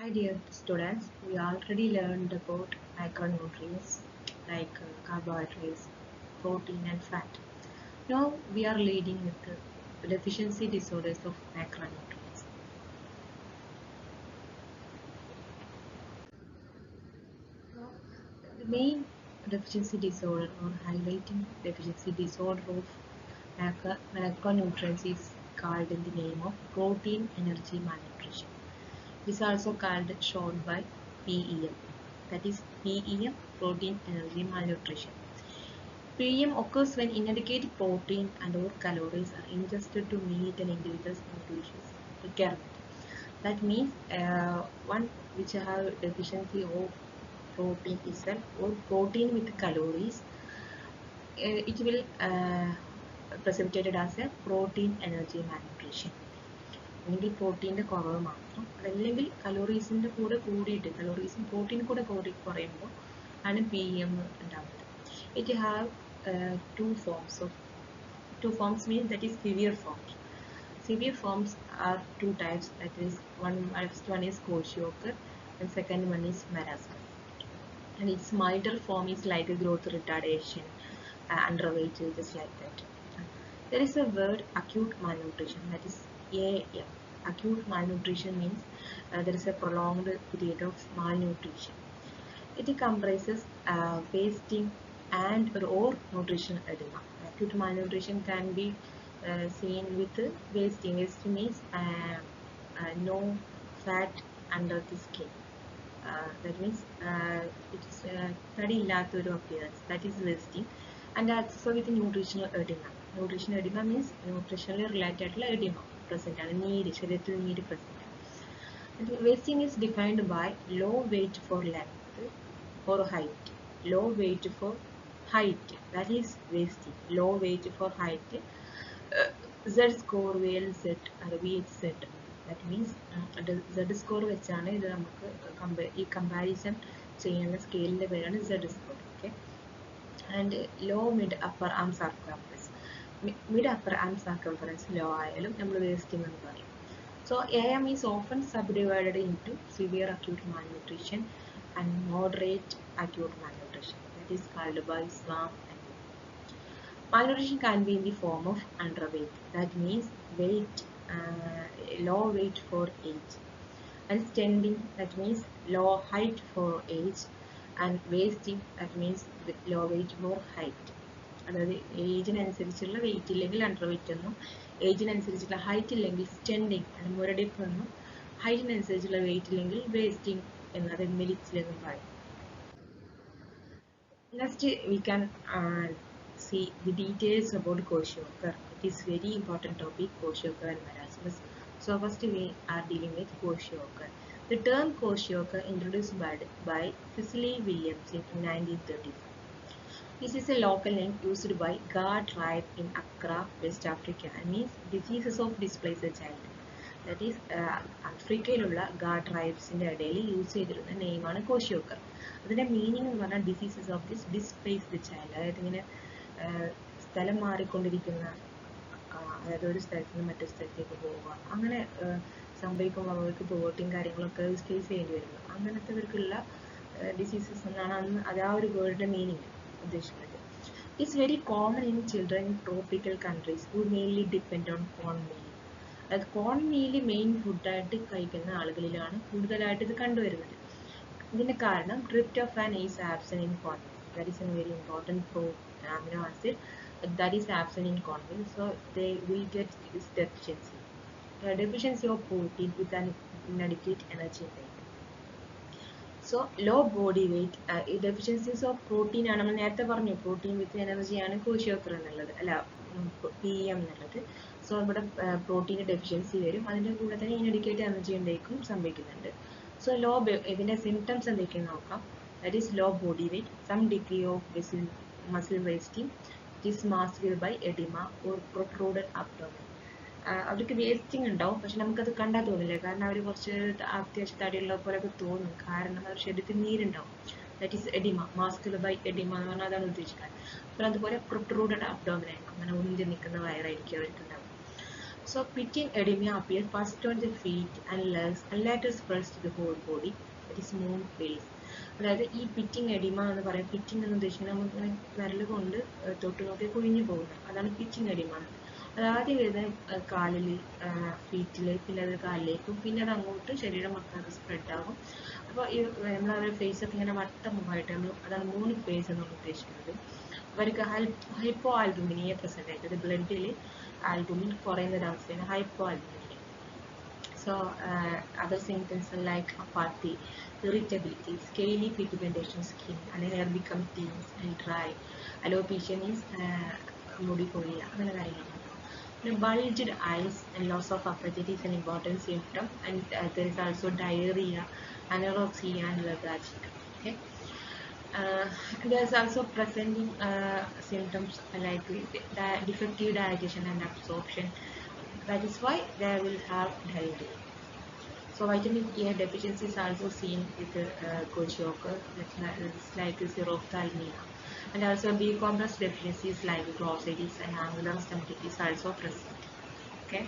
Hi dear students, we already learned about macronutrients like carbohydrates, protein and fat. Now we are leading with the deficiency disorders of macronutrients. Now, the main deficiency disorder or highlighting deficiency disorder of macronutrients is called in the name of protein energy malnutrition. It is also called short by PEM. That is PEM, protein energy malnutrition. PEM occurs when inadequate protein and or calories are ingested to meet an individual's nutritious requirement. That means one which have deficiency of protein itself or protein with calories, it will precipitated as a protein energy malnutrition. അല്ലെങ്കിൽ പ്രോട്ടീൻ്റെ കുറവ് മാത്രം അതല്ലെങ്കിൽ കലോറീസിൻ്റെ കൂടെ കൂടിയിട്ട് കലോറീസും protein കൂടെ കുറയുമ്പോൾ ആണ് PEM ഉണ്ടാവുന്നത്. It have two forms means that is severe forms. Severe forms are two types, that is first one is Kwashiorkor and second one is marasmus. And its milder form is like a growth retardation, underweight, just like that. There is a word acute malnutrition, that is AM. Acute malnutrition means there is a prolonged period of malnutrition. It comprises wasting and or nutritional edema. Acute malnutrition can be seen with wasting. Wasting means no fat under the skin. That means it is tadi illatha oru appearance, that is wasting, and also with nutritional edema. Nutritional edema means nutritionally related edema present ആണ്, നീര്, ശരീരത്തിൽ നീര് present ആണ്. Wasting is defined by low weight for length or height. Low weight for height, that is wasting. Low weight for height, Z score VLZ or VHZ. That means Z score വെച്ചാണ് ഇത് നമുക്ക് ഈ comparison ചെയ്യുന്ന സ്കെയിലിൻ്റെ പേരാണ് Z score. Okay. And low mid upper arm circumference, mid upper arm circumference low ആയാലും നമ്മൾ wasting എന്ന് പറയും. So AM is often subdivided into severe acute malnutrition and moderate acute malnutrition. That is called by SWAM. Malnutrition can be in the form of underweight, that means weight, low weight for age, and stunting, that means low height for age, and wasting, that means low weight for height. അതായത് ഏജിനനുസരിച്ചുള്ള wait ഇല്ലെങ്കിൽ under wait എന്നും ഏജിനനുസരിച്ചുള്ള height ഇല്ലെങ്കിൽ stenting അല്ലെങ്കിൽ മുരടിപ്പ് എന്നും ഹൈറ്റിനനുസരിച്ചുള്ള wait ഇല്ലെങ്കിൽ wasting എന്നത് മിലിറ്റ്സിലെന്നും പറയും. Next we can see the details about Kwashiorkor. It is very important topic, Kwashiorkor and marasmus. So first we are dealing with Kwashiorkor. The term Kwashiorkor introduced by Cecily Williams in 1935. This is a local name used by Ga tribe in Accra, West Africa, and means diseases of displaced child. That is ആഫ്രിക്കയിലുള്ള ഗാ ട്രൈബ്സിൻ്റെ ഇടയിൽ use ചെയ്തിരുന്ന നെയിമാണ് Kwashiorkor. അതിൻ്റെ meaning എന്ന് പറഞ്ഞാൽ diseases of this displaced child, അതായത് ഇങ്ങനെ സ്ഥലം മാറിക്കൊണ്ടിരിക്കുന്ന, അതായത് ഒരു സ്ഥലത്ത് നിന്ന് മറ്റൊരു സ്ഥലത്തേക്ക് പോവുക, അങ്ങനെ സംഭവിക്കുമ്പോൾ അവർക്ക് പോവർട്ടിയും കാര്യങ്ങളൊക്കെ ഫേസ് ചെയ്യേണ്ടി വരുന്നു. അങ്ങനത്തെവർക്കുള്ള ഡിസീസസ് എന്നാണ് അന്ന് അത് ആ ഒരു വേർഡിൻ്റെ മീനിങ് ഉദ്ദേശിക്കുന്നത്. It's very common in children in tropical countries who mainly depend on corn meal. അതായത് കോൺ മീൽ മെയിൻ ഫുഡായിട്ട് കഴിക്കുന്ന ആളുകളിലാണ് കൂടുതലായിട്ട് ഇത് കണ്ടുവരുന്നത്. ഇതിൻ്റെ കാരണം tryptophan is absent in corn meal. That is a very important amino acid that is absent in corn meal, so they will get this deficiency. Deficiency of protein with an inadequate energy intake. So low body weight, deficiencies of protein ആണ്. നമ്മൾ നേരത്തെ പറഞ്ഞു protein വിത്ത് എനർജിയാണ് Kwashiorkor എന്നുള്ളത്, അല്ല PEM എന്നുള്ളത്. So ഇവിടെ പ്രോട്ടീൻ്റെ deficiency വരും, അതിൻ്റെ കൂടെ തന്നെ ഇനഡിക്കേറ്റ് എനർജി ഇൻടേക്കും സംഭവിക്കുന്നുണ്ട്. So low ഇതിൻ്റെ സിംറ്റംസ് എന്തൊക്കെയെന്ന് നോക്കാം. That is low body weight, some degree of muscle wasting, it is masked by edema or protruded abdomen. അവർക്ക് വേസ്റ്റിംഗ് ഉണ്ടാവും, പക്ഷെ നമുക്കത് കണ്ടാൽ തോന്നില്ല, കാരണം അവർ കുറച്ച് അത്യാവശ്യം തടിയുള്ള പോലെയൊക്കെ തോന്നും, കാരണം അവർ ശരീരത്തിൽ നീരുണ്ടാവും. That is oedema, masked by oedema എന്ന് പറഞ്ഞാൽ അതാണ് ഉദ്ദേശിക്കുന്നത്. അപ്പോൾ അതുപോലെ പ്രൊട്രൂഡഡ് അബ്ഡോമൻ ആയിരിക്കും, അങ്ങനെ ഉന്തി നിൽക്കുന്ന വയറായിരിക്കും അവർക്കുണ്ടാവും. So pitting edema appears first on the feet and legs and later spreads to the whole body. That is moon phase. അതായത് ഈ പിറ്റിംഗ് എഡിമ എന്ന് പറയാം. പിറ്റിംഗ് എന്ന് ഉദ്ദേശിക്കുന്നത് നമുക്ക് വിരൽ കൊണ്ട് തൊട്ട് നോക്കി കുഴിഞ്ഞു പോകുന്നത്. അതാണ് പിറ്റിംഗ് എഡിമ. അത് ആദ്യം വരുന്നത് കാലിൽ, ഫീറ്റിൽ, പിന്നെ അത് കാലിലേക്കും, പിന്നെ അത് അങ്ങോട്ട് ശരീരം മൊത്തം സ്പ്രെഡ് ആകും. അപ്പോൾ ഈ നമ്മളവരുടെ ഫേസൊക്കെ ഇങ്ങനെ വട്ടമുഖമായിട്ട് അതാണ് മൂൺ ഫേസ് എന്നാണ് ഉദ്ദേശിക്കുന്നത്. അവർക്ക് ഹൈപ്പോ ആൽബുമിനിയ പ്രസന്റ് ആയിട്ട് ബ്ലഡിൽ ആൽബുമിൻ കുറയുന്നൊരവസ്ഥയാണ് hypoalbuminia. So other symptoms are like apathy, irritability, scaly pigmentation skin, and hair become thin and dry. Alopecia means മുടി കൊഴിയ അങ്ങനെ കാര്യങ്ങളൊക്കെ. പിന്നെ bulged eyes and loss of appetite is an important symptom, and there is also diarrhea, anorexia, and lethargy. Okay. There is also presenting symptoms like defective digestion and absorption. That is why they will have diarrhea. So vitamin A deficiency is also seen with kwashiorkor. It's like xerophthalmia, and also B complex deficiencies like glossitis and angular stomatitis also present. Okay.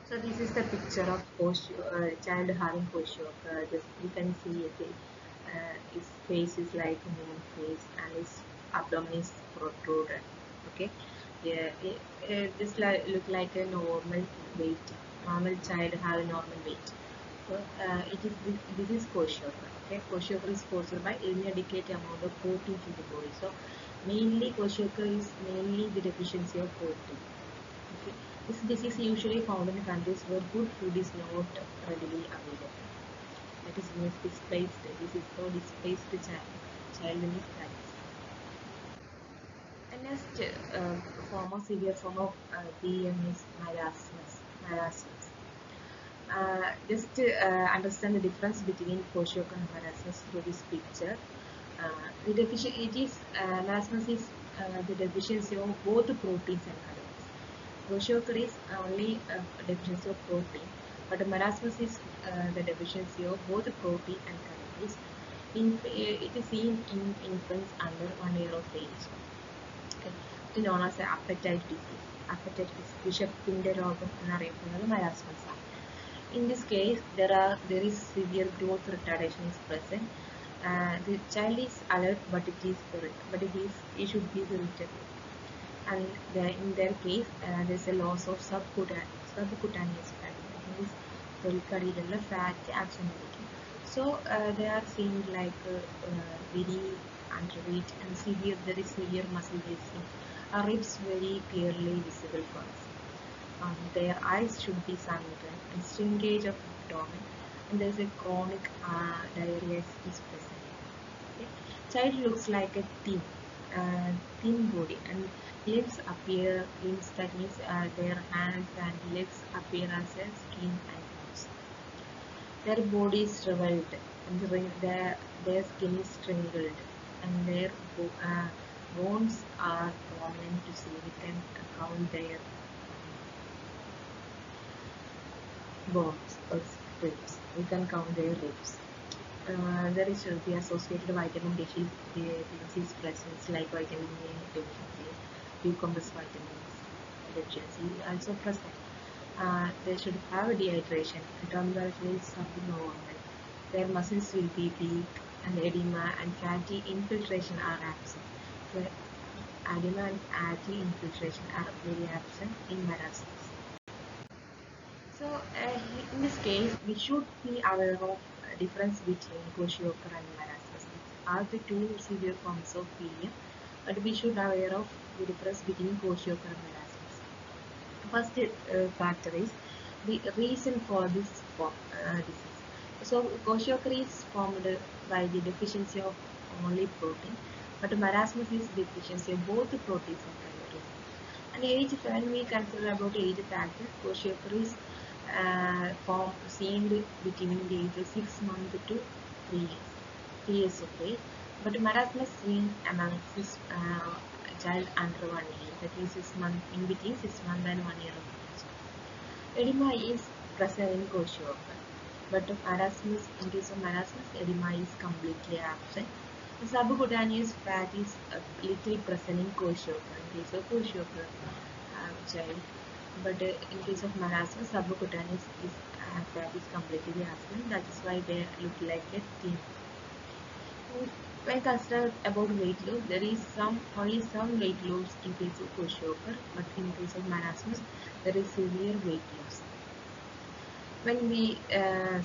So this is the picture of child having kwashiorkor. You can see his face is like a moon face and his abdomen is protruded. Okay. Yeah, this look like a normal weight. Normal child have a normal weight. So this is kwashiorkor. Okay, kwashiorkor is caused by inadequate amount of protein to the body. So mainly kwashiorkor is mainly the deficiency of protein. Okay, this disease is usually found in countries where good food is not readily available. That is displaced. This is so displaced child in this practice. The next severe form of PM is marasmus. Just understand the difference between kwashiorkor and marasmus through this picture. Marasmus is the deficiency of both proteins and calories. Kwashiorkor is only deficiency of protein, but marasmus is the deficiency of both protein and calories. It is seen in infants under 1 year of age. It is known as appetite disease. Appetite disease, വിശപ്പിന്റെ രോഗം എന്നറിയപ്പെടുന്നത് marasmus ആണ്. In this case, there is severe growth retardation is present. The child is alert, but it should be irritable. And in their case, there is a loss of subcutaneous fat. That means തൊലിക്കടിയിലുള്ള fat accumulating. So they are seen like very underweight and there is severe muscle wasting. Ribs very clearly visible for us. Their eyes should be sunken and shrinkage of abdomen, and there is a chronic diarrhea is present. Okay. Child looks like a thin body, and limbs that means their hands and legs appear as a skin and bones. Their body is shriveled, and their skin is strangled, and their bones are prominent to see. We can count their bones or ribs. We can count their ribs. There is the associated vitamin deficiencies present, like vitamin A deficiency, B complex vitamins deficiency also present. They should have dehydration. Abdominal is subnormal. Their muscles will be weak, and edema and fatty infiltration are absent. So, edema and fatty infiltration are very absent in marasmus. So in this case, we should be aware of difference between kwashiorkor and marasmus. These are the two severe forms of PM, but we should be aware of the difference between kwashiorkor and marasmus. First factor is the reason for this disease. So kwashiorkor is formed by the deficiency of only protein, but marasmus is deficiency of both proteins and calories. And age, when we consider about age factor, kwashiorkor is seen between the age of 6 months to 3 years. 3 years of age. But marasmus seen among child under 1 year, that is 6 months, in between 6 months and 1 year of age. Edema is present in kwashiorkor, but marasmus, in case of marasmus, edema is completely absent. The subcutaneous fat is little present in kwashiorkor. In case of kwashiorkor, child. But in case of marasmus, subcutaneous fat is completely absent. That is why they look like a thin. When considered about weight loss, there is only some weight loss in case of kwashiorkor, but in case of marasmus, there is severe weight loss. When we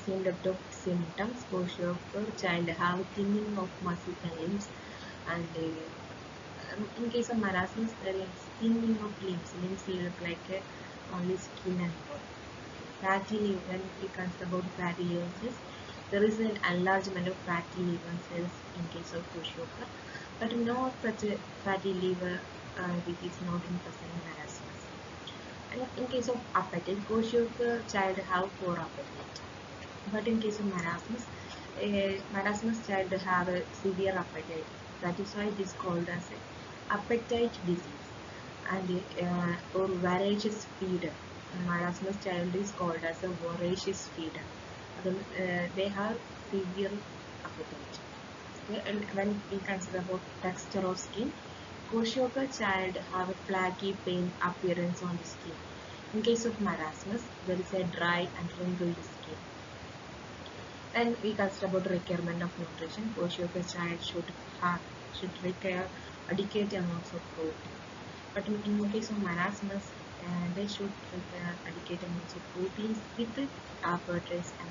see the symptoms, kwashiorkor child have thinning of muscles and limbs, and in case of marasmus, there is thinning of limbs. Limbs look like only skin and bone. Fatty liver, when we consider about fatty liver cells, there is an enlargement of fatty liver cells in case of kwashiorkor, but no such a fatty liver which is not in present in marasmus. And in case of appetite, kwashiorkor child have poor appetite, but in case of marasmus, marasmus child have a severe appetite. That is why it is called as a appetite disease and or voracious feeder. Marasmus child is called as a voracious feeder. They have severe appetite. Okay, and when we consider about texture of skin, kwashiorkor child have a flaky, pain appearance on the skin. In case of marasmus, there is a dry and wrinkled skin. When we consider about requirement of nutrition, kwashiorkor child should require adequate amounts of protein. But in case of marasmus, they should require adequate amounts of proteins with carbohydrates and